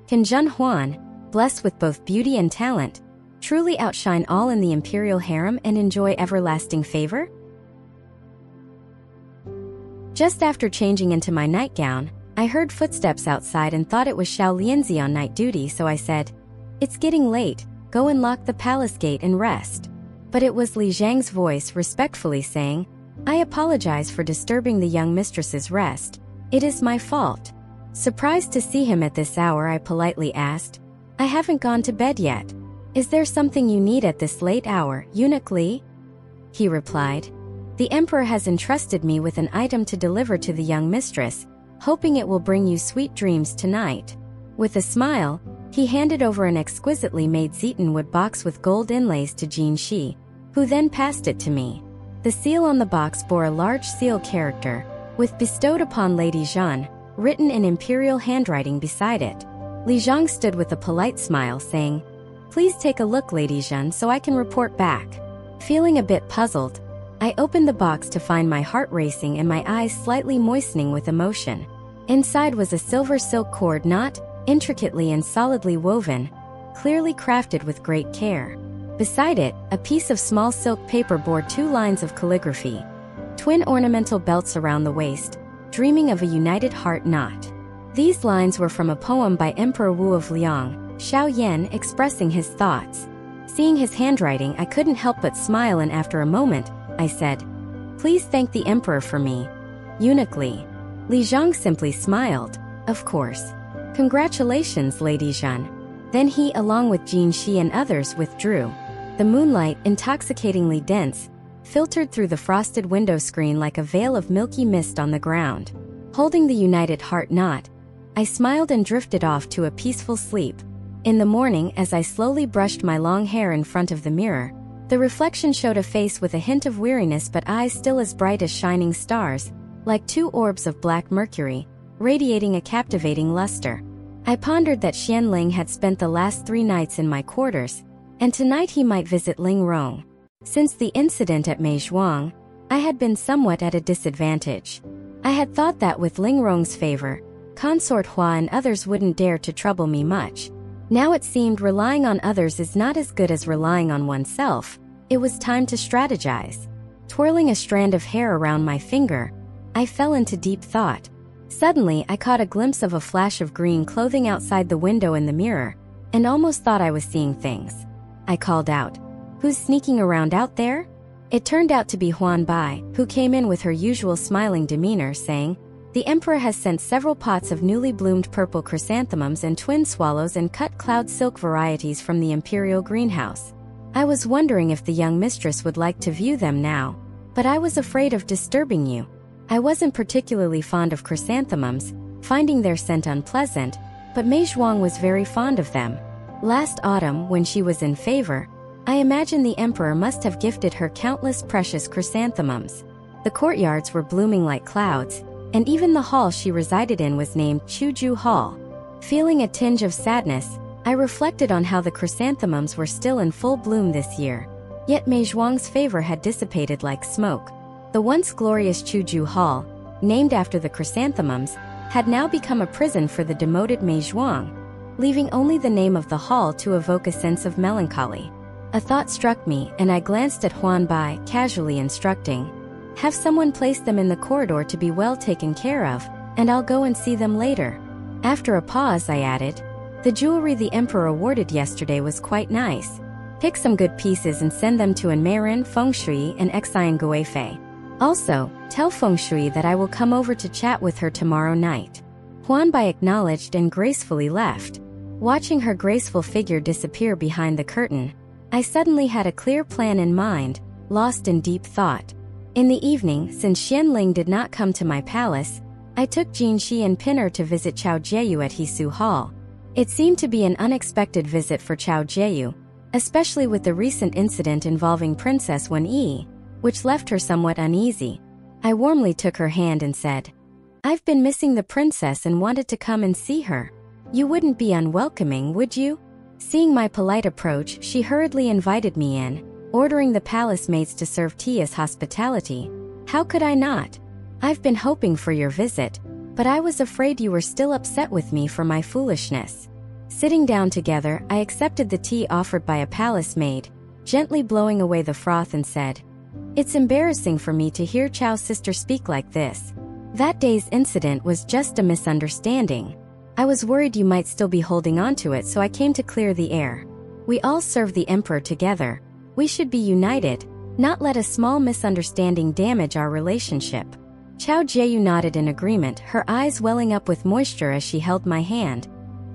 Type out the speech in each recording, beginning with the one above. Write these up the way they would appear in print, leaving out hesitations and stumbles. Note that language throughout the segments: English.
Can Zhen Huan, blessed with both beauty and talent, truly outshine all in the imperial harem and enjoy everlasting favor? Just after changing into my nightgown, I heard footsteps outside and thought it was Xiao Lianzi on night duty, so I said, "It's getting late, go and lock the palace gate and rest." But it was Li Zhang's voice respectfully saying, "I apologize for disturbing the young mistress's rest. It is my fault." Surprised to see him at this hour, I politely asked, "I haven't gone to bed yet. Is there something you need at this late hour, Eunuch Li?" He replied, "The Emperor has entrusted me with an item to deliver to the young mistress, hoping it will bring you sweet dreams tonight." With a smile, he handed over an exquisitely made Zetonwood box with gold inlays to Jin Shi, who then passed it to me. The seal on the box bore a large seal character, with "bestowed upon Lady Zhen," written in imperial handwriting beside it. Li Zhang stood with a polite smile, saying, "Please take a look, Lady Zhen, so I can report back." Feeling a bit puzzled, I opened the box to find my heart racing and my eyes slightly moistening with emotion. Inside was a silver silk cord knot, intricately and solidly woven, clearly crafted with great care. Beside it, a piece of small silk paper bore 2 lines of calligraphy. Twin ornamental belts around the waist, dreaming of a united heart knot. These lines were from a poem by Emperor Wu of Liang, Xiao Yan, expressing his thoughts. Seeing his handwriting, I couldn't help but smile, and after a moment, I said, "Please thank the Emperor for me, Eunuch Li." Li Zhang simply smiled. "Of course. Congratulations, Lady Zhen." Then he, along with Jin Shi and others, withdrew. The moonlight, intoxicatingly dense, filtered through the frosted window screen like a veil of milky mist on the ground. Holding the united heart knot, I smiled and drifted off to a peaceful sleep. In the morning, as I slowly brushed my long hair in front of the mirror, the reflection showed a face with a hint of weariness but eyes still as bright as shining stars, like 2 orbs of black mercury, radiating a captivating luster. I pondered that Xian Ling had spent the last 3 nights in my quarters, and tonight he might visit Ling Rong. Since the incident at Meizhuang, I had been somewhat at a disadvantage. I had thought that with Ling Rong's favor, Consort Hua and others wouldn't dare to trouble me much. Now it seemed relying on others is not as good as relying on oneself. It was time to strategize. Twirling a strand of hair around my finger, I fell into deep thought. Suddenly, I caught a glimpse of a flash of green clothing outside the window in the mirror, and almost thought I was seeing things. I called out, "Who's sneaking around out there?" It turned out to be Huan Bai, who came in with her usual smiling demeanor, saying, "The Emperor has sent several pots of newly bloomed purple chrysanthemums and twin swallows and cut cloud silk varieties from the imperial greenhouse. I was wondering if the young mistress would like to view them now, but I was afraid of disturbing you. I wasn't particularly fond of chrysanthemums, finding their scent unpleasant, but Meizhuang was very fond of them. Last autumn, when she was in favor, I imagine the Emperor must have gifted her countless precious chrysanthemums. The courtyards were blooming like clouds, and even the hall she resided in was named Chuju Hall." Feeling a tinge of sadness, I reflected on how the chrysanthemums were still in full bloom this year. Yet Meizhuang's favor had dissipated like smoke. The once glorious Chuju Hall, named after the chrysanthemums, had now become a prison for the demoted Meizhuang, leaving only the name of the hall to evoke a sense of melancholy. A thought struck me, and I glanced at Huan Bai, casually instructing, "Have someone place them in the corridor to be well taken care of, and I'll go and see them later." After a pause, I added, "The jewelry the Emperor awarded yesterday was quite nice. Pick some good pieces and send them to Anmarin, Fengshui, and Xian Guifei. Also, tell Fengshui that I will come over to chat with her tomorrow night." Huan Bai acknowledged and gracefully left. Watching her graceful figure disappear behind the curtain, I suddenly had a clear plan in mind, lost in deep thought. In the evening, since Xian Ling did not come to my palace, I took Jin Shi and Pinner to visit Chao Jieyu at Hisu Hall. It seemed to be an unexpected visit for Chao Jieyu, especially with the recent incident involving Princess Wen Yi, which left her somewhat uneasy. I warmly took her hand and said, "I've been missing the princess and wanted to come and see her. You wouldn't be unwelcoming, would you?" Seeing my polite approach, she hurriedly invited me in, ordering the palace maids to serve tea as hospitality. How could I not? "I've been hoping for your visit, but I was afraid you were still upset with me for my foolishness." Sitting down together, I accepted the tea offered by a palace maid, gently blowing away the froth and said, "It's embarrassing for me to hear Chow's sister speak like this. That day's incident was just a misunderstanding. I was worried you might still be holding on to it, so I came to clear the air. We all serve the emperor together. We should be united, not let a small misunderstanding damage our relationship." Chow Jiayu nodded in agreement, her eyes welling up with moisture as she held my hand.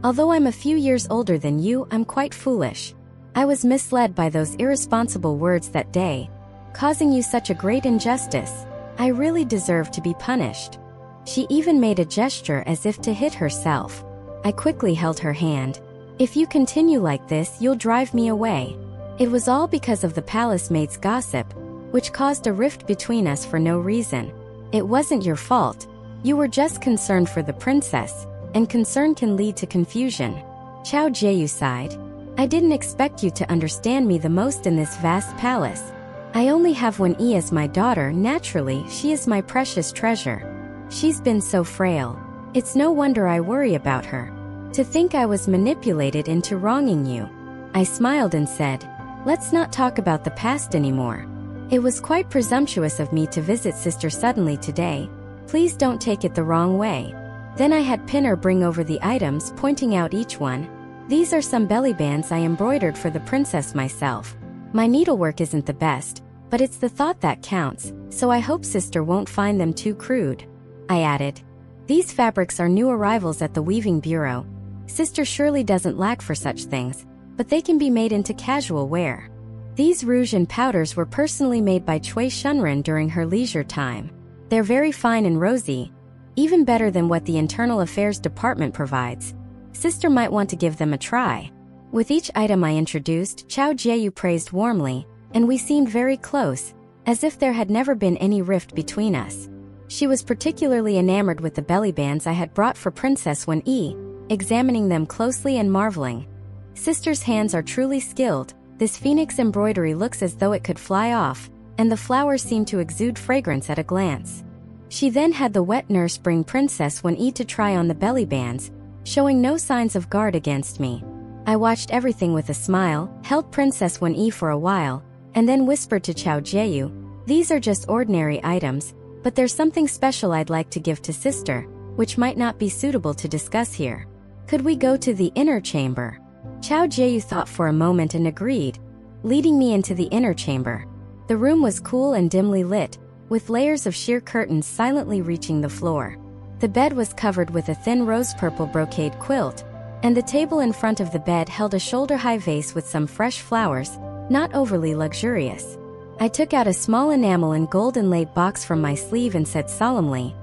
"Although I'm a few years older than you, I'm quite foolish. I was misled by those irresponsible words that day, causing you such a great injustice. I really deserve to be punished." She even made a gesture as if to hit herself. I quickly held her hand. "If you continue like this, you'll drive me away." It was all because of the palace maid's gossip, which caused a rift between us for no reason. It wasn't your fault. You were just concerned for the princess, and concern can lead to confusion. Chow Jiayu sighed. "I didn't expect you to understand me the most in this vast palace. I only have one as my daughter. Naturally, she is my precious treasure. She's been so frail. It's no wonder I worry about her. To think I was manipulated into wronging you." I smiled and said, "Let's not talk about the past anymore. It was quite presumptuous of me to visit sister suddenly today. Please don't take it the wrong way." Then I had Pinner bring over the items, pointing out each one. "These are some belly bands I embroidered for the princess myself. My needlework isn't the best, but it's the thought that counts, so I hope sister won't find them too crude." I added, "These fabrics are new arrivals at the weaving bureau. Sister surely doesn't lack for such things, but they can be made into casual wear. These rouge and powders were personally made by Cui Shunren during her leisure time. They're very fine and rosy, even better than what the Internal Affairs Department provides. Sister might want to give them a try." With each item I introduced, Chow Jiayu praised warmly, and we seemed very close, as if there had never been any rift between us. She was particularly enamored with the belly bands I had brought for Princess Wen Yi, examining them closely and marveling. "Sister's hands are truly skilled. This phoenix embroidery looks as though it could fly off, and the flowers seem to exude fragrance at a glance." She then had the wet nurse bring Princess Wen Yi to try on the belly bands, showing no signs of guard against me. I watched everything with a smile, held Princess Wen Yi for a while, and then whispered to Chow Jiayu, "These are just ordinary items, but there's something special I'd like to give to sister, which might not be suitable to discuss here. Could we go to the inner chamber?" Chow Jiayu thought for a moment and agreed, leading me into the inner chamber. The room was cool and dimly lit, with layers of sheer curtains silently reaching the floor. The bed was covered with a thin rose-purple brocade quilt, and the table in front of the bed held a shoulder-high vase with some fresh flowers, not overly luxurious. I took out a small enamel and gold inlaid box from my sleeve and said solemnly,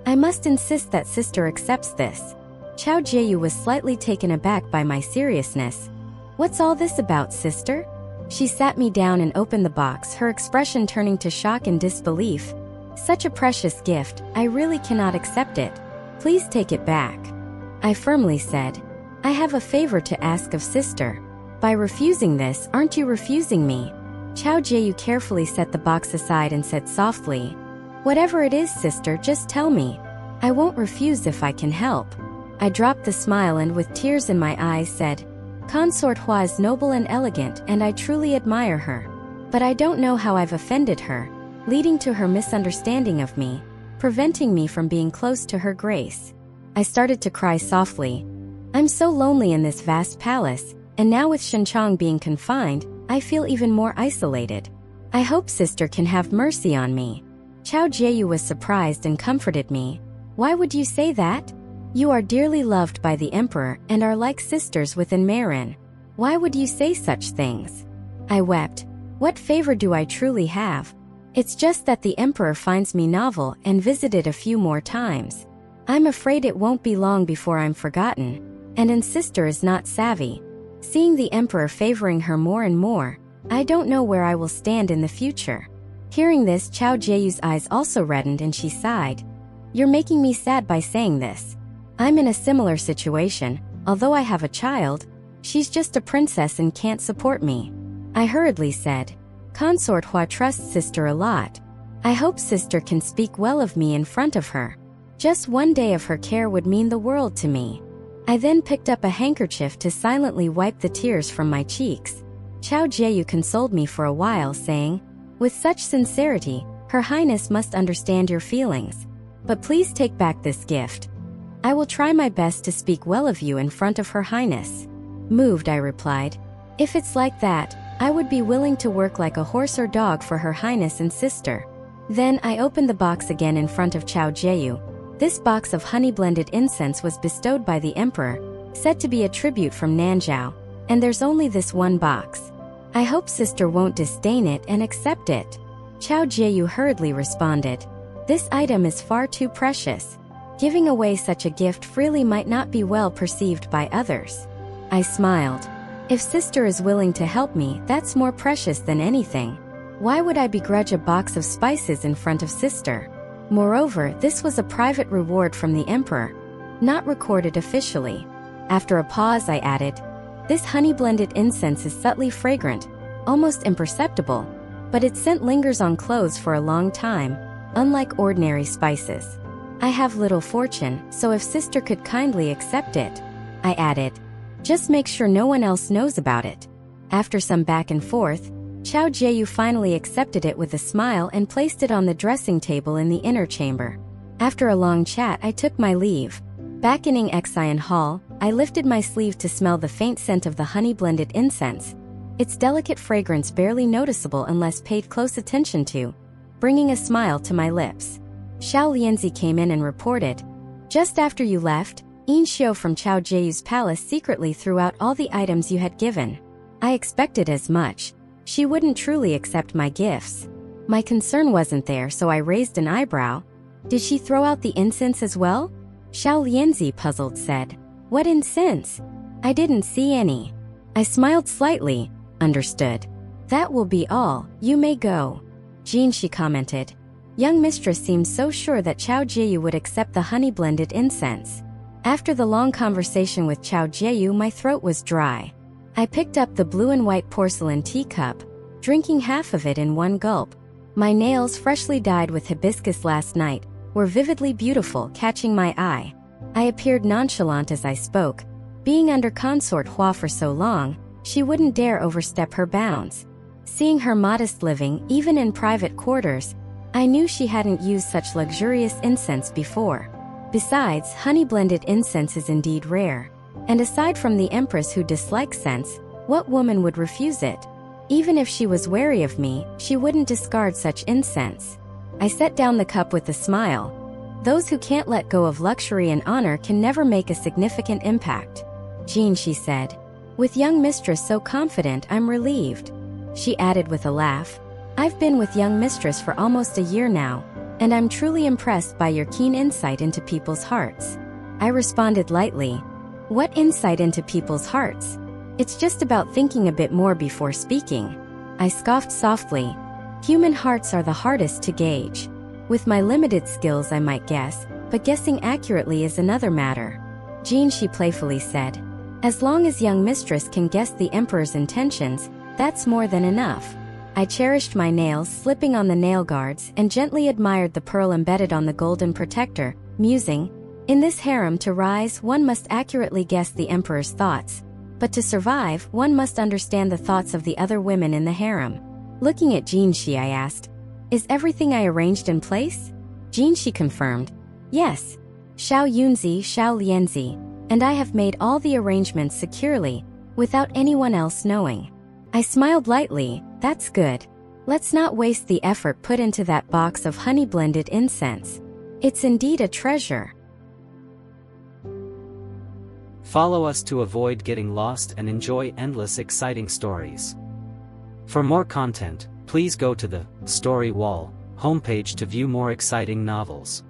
"I must insist that sister accepts this." Chow Jiayu was slightly taken aback by my seriousness. "What's all this about, sister?" She sat me down and opened the box, her expression turning to shock and disbelief. "Such a precious gift, I really cannot accept it. Please take it back." I firmly said, "I have a favor to ask of sister. By refusing this, aren't you refusing me?" Chow Jiayu carefully set the box aside and said softly, "Whatever it is, sister, just tell me. I won't refuse if I can help." I dropped the smile and with tears in my eyes said, "Consort Hua is noble and elegant, and I truly admire her. But I don't know how I've offended her, leading to her misunderstanding of me, preventing me from being close to her grace." I started to cry softly. "I'm so lonely in this vast palace, and now with Shenchong being confined, I feel even more isolated. I hope sister can have mercy on me." Chow Jiayu was surprised and comforted me. "Why would you say that? You are dearly loved by the emperor and are like sisters within Marin. Why would you say such things?" I wept. "What favor do I truly have? It's just that the emperor finds me novel and visited a few more times. I'm afraid it won't be long before I'm forgotten, and sister is not savvy. Seeing the emperor favoring her more and more, I don't know where I will stand in the future." Hearing this, Chow Jiayu's eyes also reddened and she sighed. "You're making me sad by saying this. I'm in a similar situation. Although I have a child, she's just a princess and can't support me." I hurriedly said, "Consort Hua trusts sister a lot. I hope sister can speak well of me in front of her. Just one day of her care would mean the world to me." I then picked up a handkerchief to silently wipe the tears from my cheeks. Xiao Jieyu consoled me for a while, saying, "With such sincerity, Her Highness must understand your feelings. But please take back this gift. I will try my best to speak well of you in front of Her Highness." Moved, I replied, "If it's like that, I would be willing to work like a horse or dog for Her Highness and sister." Then I opened the box again in front of Xiao Jieyu. This box of honey-blended incense was bestowed by the emperor, said to be a tribute from Nanzhao, and there's only this one box. I hope sister won't disdain it and accept it. Xiao Jieyu hurriedly responded, "This item is far too precious. Giving away such a gift freely might not be well perceived by others." I smiled. If sister is willing to help me, that's more precious than anything. Why would I begrudge a box of spices in front of sister? Moreover, this was a private reward from the emperor, not recorded officially. After a pause, I added, "This honey-blended incense is subtly fragrant, almost imperceptible, but its scent lingers on clothes for a long time, unlike ordinary spices. I have little fortune, so if sister could kindly accept it," I added, "just make sure no one else knows about it." After some back and forth, Xiao Jieyu finally accepted it with a smile and placed it on the dressing table in the inner chamber. After a long chat, I took my leave. Back in Xian Hall, I lifted my sleeve to smell the faint scent of the honey-blended incense, its delicate fragrance barely noticeable unless paid close attention to, bringing a smile to my lips. Xiao Lianzi came in and reported, "Just after you left, Yin Xiu from Xiao Jieyu's palace secretly threw out all the items you had given. I expected as much. She wouldn't truly accept my gifts." My concern wasn't there, so I raised an eyebrow. "Did she throw out the incense as well?" Xiao Lianzi, puzzled, said, "What incense? I didn't see any." I smiled slightly. "Understood. That will be all, you may go." "Jean," she commented. "Young mistress seems so sure that Xiao Jieyu would accept the honey-blended incense." After the long conversation with Xiao Jieyu, my throat was dry. I picked up the blue and white porcelain teacup, drinking half of it in one gulp. My nails, freshly dyed with hibiscus last night, were vividly beautiful, catching my eye. I appeared nonchalant as I spoke. Being under consort Hua for so long, she wouldn't dare overstep her bounds. Seeing her modest living, even in private quarters, I knew she hadn't used such luxurious incense before. Besides, honey-blended incense is indeed rare. And aside from the empress who dislikes scents, what woman would refuse it? Even if she was wary of me, she wouldn't discard such incense. I set down the cup with a smile. Those who can't let go of luxury and honor can never make a significant impact. "Jean," she said, "with young mistress so confident, I'm relieved." She added with a laugh, "I've been with young mistress for almost a year now, and I'm truly impressed by your keen insight into people's hearts." I responded lightly, "What insight into people's hearts? It's just about thinking a bit more before speaking." I scoffed softly. "Human hearts are the hardest to gauge. With my limited skills I might guess, but guessing accurately is another matter." "Jean," she playfully said, "as long as young mistress can guess the emperor's intentions, that's more than enough." I cherished my nails, slipping on the nail guards, and gently admired the pearl embedded on the golden protector, musing, "In this harem, to rise, one must accurately guess the emperor's thoughts. But to survive, one must understand the thoughts of the other women in the harem." Looking at Jean, I asked, "Is everything I arranged in place?" Jean, she confirmed, "Yes. Xiao Yunzi, Xiao Lianzi, and I have made all the arrangements securely, without anyone else knowing." I smiled lightly. "That's good. Let's not waste the effort put into that box of honey-blended incense. It's indeed a treasure." Follow us to avoid getting lost and enjoy endless exciting stories. For more content, please go to the Story Wall homepage to view more exciting novels.